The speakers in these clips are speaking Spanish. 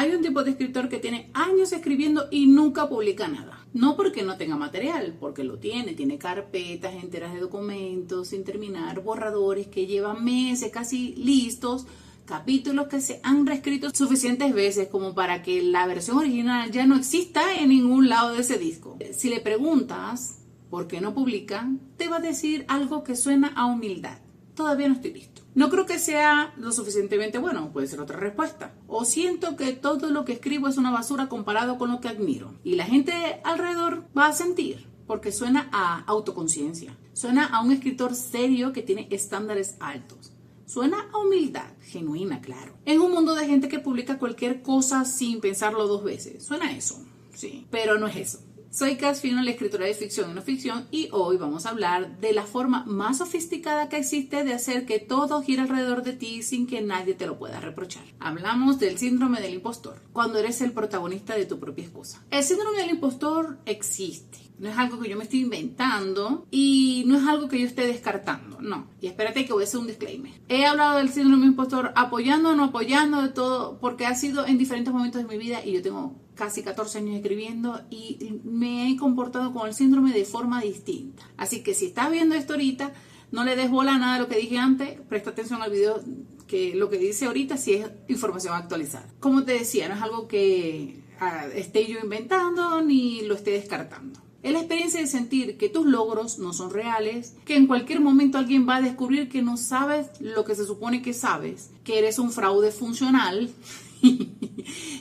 Hay un tipo de escritor que tiene años escribiendo y nunca publica nada. No porque no tenga material, porque lo tiene carpetas enteras de documentos sin terminar, borradores que llevan meses casi listos, capítulos que se han reescrito suficientes veces como para que la versión original ya no exista en ningún lado de ese disco. Si le preguntas por qué no publica, te va a decir algo que suena a humildad. Todavía no estoy listo. No creo que sea lo suficientemente bueno, puede ser otra respuesta. O siento que todo lo que escribo es una basura comparado con lo que admiro. Y la gente alrededor va a sentir, porque suena a autoconciencia. Suena a un escritor serio que tiene estándares altos. Suena a humildad, genuina, claro. En un mundo de gente que publica cualquier cosa sin pensarlo dos veces. Suena a eso, sí, pero no es eso. Soy Cass Fino, la escritora de ficción y no ficción, y hoy vamos a hablar de la forma más sofisticada que existe de hacer que todo gire alrededor de ti sin que nadie te lo pueda reprochar. Hablamos del síndrome del impostor, cuando eres el protagonista de tu propia excusa. El síndrome del impostor existe. No es algo que yo me estoy inventando y no es algo que yo esté descartando, no. Y espérate que voy a hacer un disclaimer. He hablado del síndrome del impostor apoyando o no apoyando de todo, porque ha sido en diferentes momentos de mi vida y yo tengo casi 14 años escribiendo y me he comportado con el síndrome de forma distinta. Así que si estás viendo esto ahorita, no le des bola a nada de lo que dije antes, presta atención al video, que lo que dice ahorita sí es información actualizada. Como te decía, no es algo que esté yo inventando ni lo esté descartando. Es la experiencia de sentir que tus logros no son reales, que en cualquier momento alguien va a descubrir que no sabes lo que se supone que sabes, que eres un fraude funcional,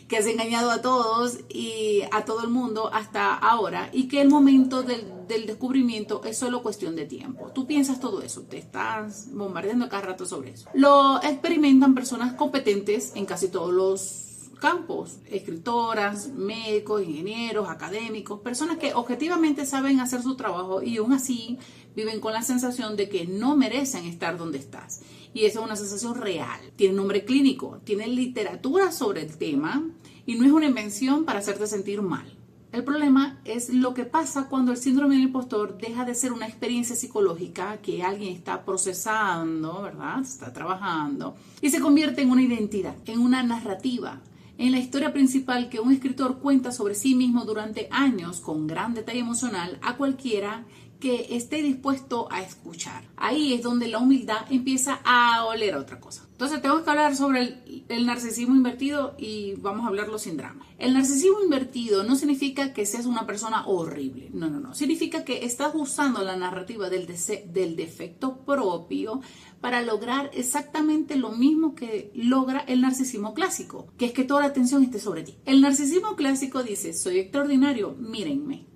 que has engañado a todos y a todo el mundo hasta ahora y que el momento del descubrimiento es solo cuestión de tiempo. Tú piensas todo eso, te estás bombardeando cada rato sobre eso. Lo experimentan personas competentes en casi todos los campos, escritoras, médicos, ingenieros, académicos, personas que objetivamente saben hacer su trabajo y aún así viven con la sensación de que no merecen estar donde estás. Y esa es una sensación real. Tiene nombre clínico, tiene literatura sobre el tema y no es una invención para hacerte sentir mal. El problema es lo que pasa cuando el síndrome del impostor deja de ser una experiencia psicológica que alguien está procesando, ¿verdad? Está trabajando y se convierte en una identidad, en una narrativa, en la historia principal que un escritor cuenta sobre sí mismo durante años con gran detalle emocional a cualquiera que esté dispuesto a escuchar. Ahí es donde la humildad empieza a oler a otra cosa. Entonces tengo que hablar sobre el narcisismo invertido y vamos a hablarlo sin drama. El narcisismo invertido no significa que seas una persona horrible. No. Significa que estás usando la narrativa del defecto propio para lograr exactamente lo mismo que logra el narcisismo clásico, que es que toda la atención esté sobre ti. El narcisismo clásico dice, soy extraordinario, mírenme.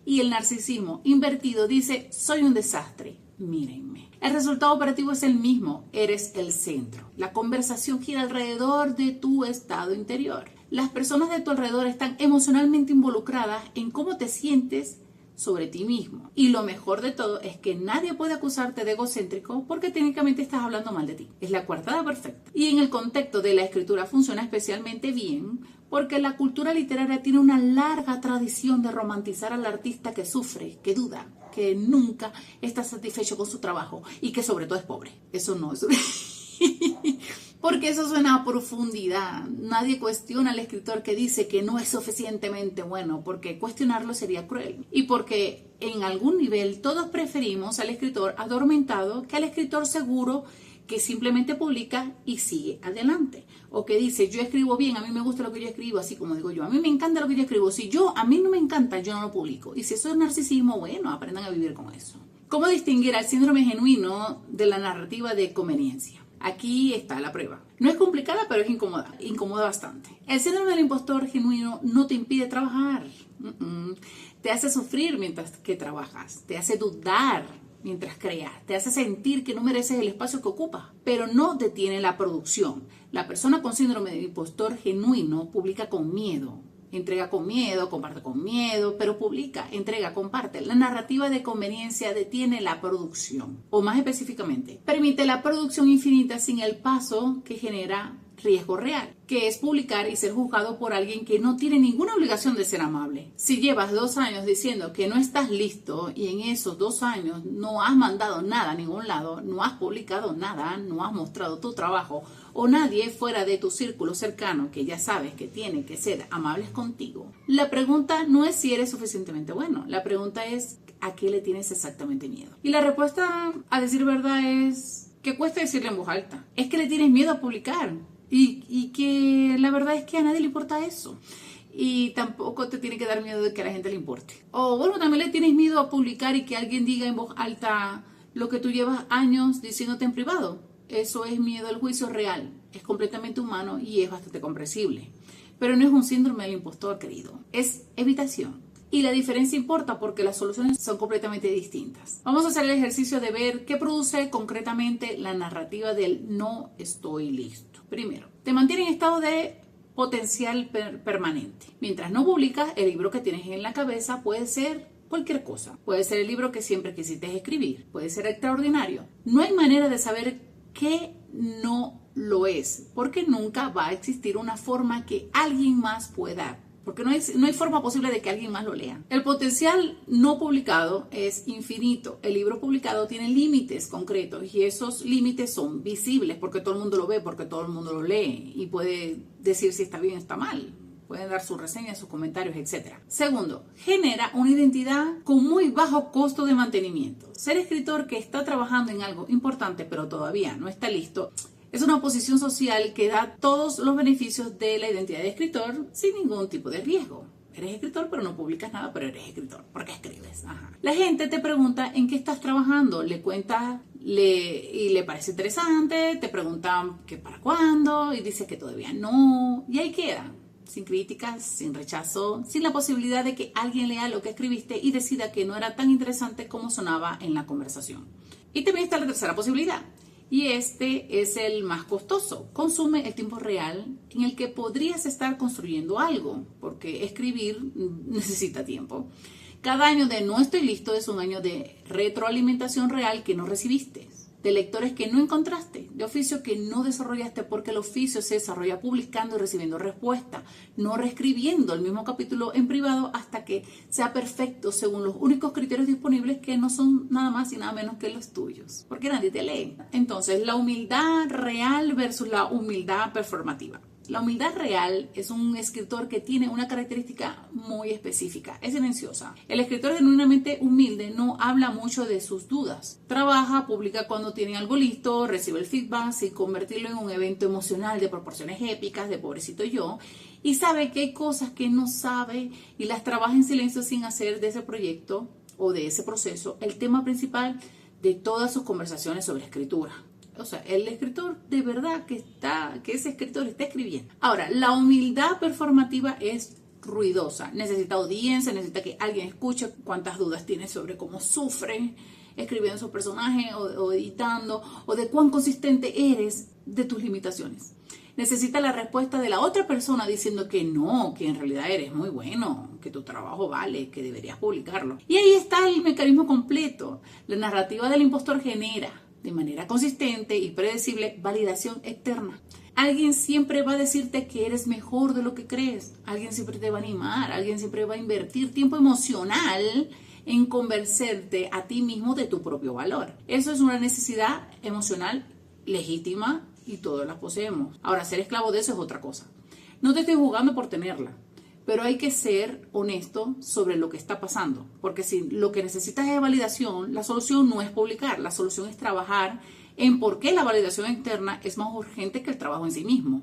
Y el narcisismo invertido dice, soy un desastre, mírenme. El resultado operativo es el mismo, eres el centro. La conversación gira alrededor de tu estado interior. Las personas de tu alrededor están emocionalmente involucradas en cómo te sientes sobre ti mismo. Y lo mejor de todo es que nadie puede acusarte de egocéntrico porque técnicamente estás hablando mal de ti. Es la coartada perfecta. Y en el contexto de la escritura funciona especialmente bien porque la cultura literaria tiene una larga tradición de romantizar al artista que sufre, que duda, que nunca está satisfecho con su trabajo y que sobre todo es pobre. Eso no es... Porque eso suena a profundidad. Nadie cuestiona al escritor que dice que no es suficientemente bueno, porque cuestionarlo sería cruel. Y porque en algún nivel todos preferimos al escritor adormentado que al escritor seguro que simplemente publica y sigue adelante. O que dice, yo escribo bien, a mí me gusta lo que yo escribo, así como digo yo, a mí me encanta lo que yo escribo. Si a mí no me encanta, yo no lo publico. Y si eso es narcisismo, bueno, aprendan a vivir con eso. ¿Cómo distinguir al síndrome genuino de la narrativa de conveniencia? Aquí está la prueba. No es complicada, pero es incómoda. Incomoda bastante. El síndrome del impostor genuino no te impide trabajar. Te hace sufrir mientras que trabajas. Te hace dudar mientras creas. Te hace sentir que no mereces el espacio que ocupas. Pero no detiene la producción. La persona con síndrome del impostor genuino publica con miedo. Entrega con miedo, comparte con miedo, pero publica, entrega, comparte. La narrativa de conveniencia detiene la producción, o más específicamente, permite la producción infinita sin el paso que genera riesgo real, que es publicar y ser juzgado por alguien que no tiene ninguna obligación de ser amable. Si llevas 2 años diciendo que no estás listo y en esos 2 años no has mandado nada a ningún lado, no has publicado nada, no has mostrado tu trabajo, o nadie fuera de tu círculo cercano que ya sabes que tiene que ser amables contigo, la pregunta no es si eres suficientemente bueno, la pregunta es ¿a qué le tienes exactamente miedo? Y la respuesta, a decir verdad, es que cuesta decirle en voz alta. Es que le tienes miedo a publicar y que la verdad es que a nadie le importa eso. Y tampoco te tiene que dar miedo de que a la gente le importe. O bueno, también le tienes miedo a publicar y que alguien diga en voz alta lo que tú llevas años diciéndote en privado. Eso es miedo al juicio real. Es completamente humano y es bastante comprensible. Pero no es un síndrome del impostor, querido. Es evitación. Y la diferencia importa porque las soluciones son completamente distintas. Vamos a hacer el ejercicio de ver qué produce concretamente la narrativa del no estoy listo. Primero, te mantiene en estado de potencial permanente. Mientras no publicas, el libro que tienes en la cabeza puede ser cualquier cosa. Puede ser el libro que siempre quisiste escribir. Puede ser extraordinario. No hay manera de saber qué no lo es, porque nunca va a existir una forma que alguien más pueda, porque no hay forma posible de que alguien más lo lea. El potencial no publicado es infinito. El libro publicado tiene límites concretos y esos límites son visibles porque todo el mundo lo ve, porque todo el mundo lo lee y puede decir si está bien o está mal. Pueden dar sus reseñas, sus comentarios, etc. Segundo, genera una identidad con muy bajo costo de mantenimiento. Ser escritor que está trabajando en algo importante pero todavía no está listo es una posición social que da todos los beneficios de la identidad de escritor sin ningún tipo de riesgo. Eres escritor pero no publicas nada, pero eres escritor porque escribes. Ajá. La gente te pregunta en qué estás trabajando, le cuentas y le parece interesante, te preguntan que para cuándo y dices que todavía no y ahí queda. Sin críticas, sin rechazo, sin la posibilidad de que alguien lea lo que escribiste y decida que no era tan interesante como sonaba en la conversación. Y también está la tercera posibilidad, y este es el más costoso. Consume el tiempo real en el que podrías estar construyendo algo, porque escribir necesita tiempo. Cada año de no estoy listo es un año de retroalimentación real que no recibiste, de lectores que no encontraste, de oficio que no desarrollaste porque el oficio se desarrolla publicando y recibiendo respuesta, no reescribiendo el mismo capítulo en privado hasta que sea perfecto según los únicos criterios disponibles que no son nada más y nada menos que los tuyos, porque nadie te lee. Entonces, la humildad real versus la humildad performativa. La humildad real es un escritor que tiene una característica muy específica, es silenciosa. El escritor genuinamente humilde no habla mucho de sus dudas. Trabaja, publica cuando tiene algo listo, recibe el feedback sin convertirlo en un evento emocional de proporciones épicas, de pobrecito yo, y sabe que hay cosas que no sabe y las trabaja en silencio sin hacer de ese proyecto o de ese proceso el tema principal de todas sus conversaciones sobre escritura. O sea, el escritor de verdad que ese escritor está escribiendo. Ahora, la humildad performativa es ruidosa. Necesita audiencia, necesita que alguien escuche cuántas dudas tiene sobre cómo sufre escribiendo su personaje o editando, o de cuán consistente eres de tus limitaciones. Necesita la respuesta de la otra persona diciendo que no, que en realidad eres muy bueno, que tu trabajo vale, que deberías publicarlo. Y ahí está el mecanismo completo. La narrativa del impostor genera de manera consistente y predecible validación externa. Alguien siempre va a decirte que eres mejor de lo que crees. Alguien siempre te va a animar. Alguien siempre va a invertir tiempo emocional en convencerte a ti mismo de tu propio valor. Eso es una necesidad emocional legítima y todos la poseemos. Ahora, ser esclavo de eso es otra cosa. No te estoy juzgando por tenerla, pero hay que ser honesto sobre lo que está pasando, porque si lo que necesitas es validación, la solución no es publicar, la solución es trabajar en por qué la validación externa es más urgente que el trabajo en sí mismo.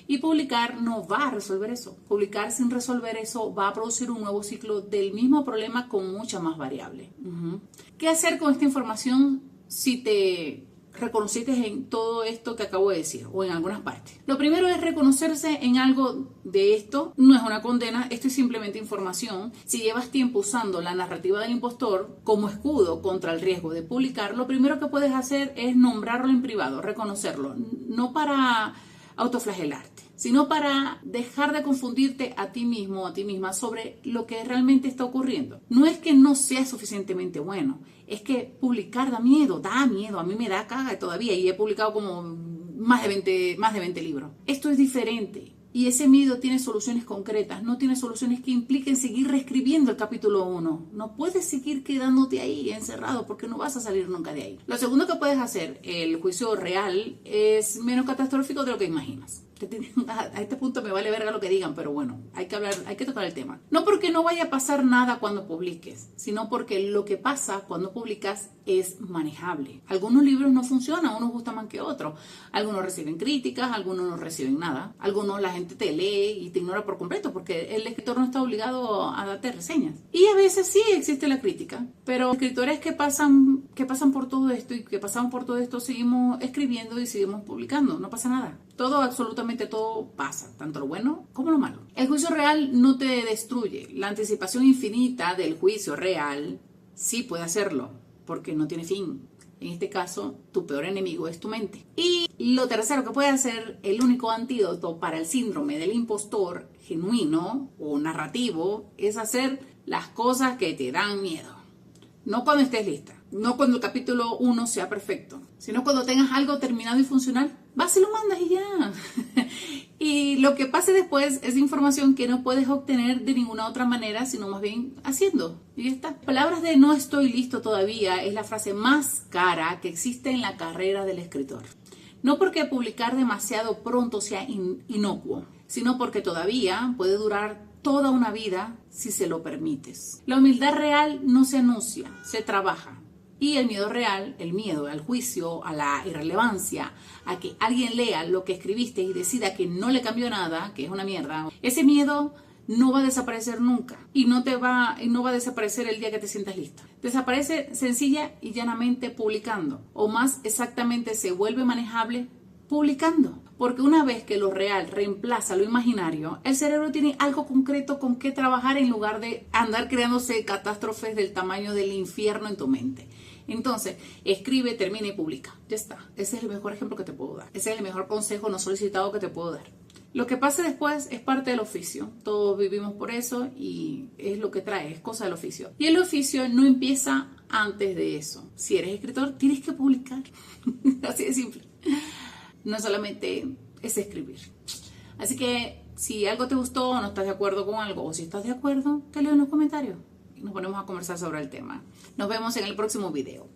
Y publicar no va a resolver eso. Publicar sin resolver eso va a producir un nuevo ciclo del mismo problema con muchas más variables. ¿Qué hacer con esta información si te reconociste en todo esto que acabo de decir o en algunas partes? Lo primero es reconocerse en algo de esto. No es una condena, esto es simplemente información. Si llevas tiempo usando la narrativa del impostor como escudo contra el riesgo de publicar, lo primero que puedes hacer es nombrarlo en privado, reconocerlo, no para autoflagelarte, sino para dejar de confundirte a ti mismo o a ti misma sobre lo que realmente está ocurriendo. No es que no seas suficientemente bueno, es que publicar da miedo, a mí me da caga todavía y he publicado como más de 20 libros. Esto es diferente. Y ese miedo tiene soluciones concretas, no tiene soluciones que impliquen seguir reescribiendo el capítulo 1. No puedes seguir quedándote ahí encerrado porque no vas a salir nunca de ahí. Lo segundo que puedes hacer, el juicio real, es menos catastrófico de lo que imaginas. A este punto me vale verga lo que digan, pero bueno, hay que tocar el tema. No porque no vaya a pasar nada cuando publiques, sino porque lo que pasa cuando publicas es manejable. Algunos libros no funcionan, unos gustan más que otros. Algunos reciben críticas, algunos no reciben nada. Algunos la gente te lee y te ignora por completo porque el escritor no está obligado a darte reseñas. Y a veces sí existe la crítica, pero escritores que pasan por todo esto y que pasamos por todo esto seguimos escribiendo y seguimos publicando, no pasa nada. Todo, absolutamente todo pasa, tanto lo bueno como lo malo. El juicio real no te destruye. La anticipación infinita del juicio real sí puede hacerlo, porque no tiene fin. En este caso, tu peor enemigo es tu mente. Y lo tercero que puede hacer, el único antídoto para el síndrome del impostor genuino o narrativo, es hacer las cosas que te dan miedo. No cuando estés lista, no cuando el capítulo 1 sea perfecto, sino cuando tengas algo terminado y funcional. Vas y lo mandas y ya. Y lo que pase después es información que no puedes obtener de ninguna otra manera, sino más bien haciendo. Y ya está. Palabras de no estoy listo todavía es la frase más cara que existe en la carrera del escritor. No porque publicar demasiado pronto sea inocuo, sino porque todavía puede durar toda una vida si se lo permites. La humildad real no se anuncia, se trabaja. Y el miedo real, el miedo al juicio, a la irrelevancia, a que alguien lea lo que escribiste y decida que no le cambió nada, que es una mierda, ese miedo no va a desaparecer nunca y no va a desaparecer el día que te sientas lista. Desaparece sencilla y llanamente publicando, o más exactamente se vuelve manejable publicando. Porque una vez que lo real reemplaza lo imaginario, el cerebro tiene algo concreto con que trabajar en lugar de andar creándose catástrofes del tamaño del infierno en tu mente. Entonces, escribe, termina y publica. Ya está. Ese es el mejor ejemplo que te puedo dar. Ese es el mejor consejo no solicitado que te puedo dar. Lo que pase después es parte del oficio. Todos vivimos por eso y es lo que trae, es cosa del oficio. Y el oficio no empieza antes de eso. Si eres escritor, tienes que publicar. Así de simple. No solamente es escribir. Así que si algo te gustó o no estás de acuerdo con algo, o si estás de acuerdo, te leo en los comentarios y nos ponemos a conversar sobre el tema. Nos vemos en el próximo video.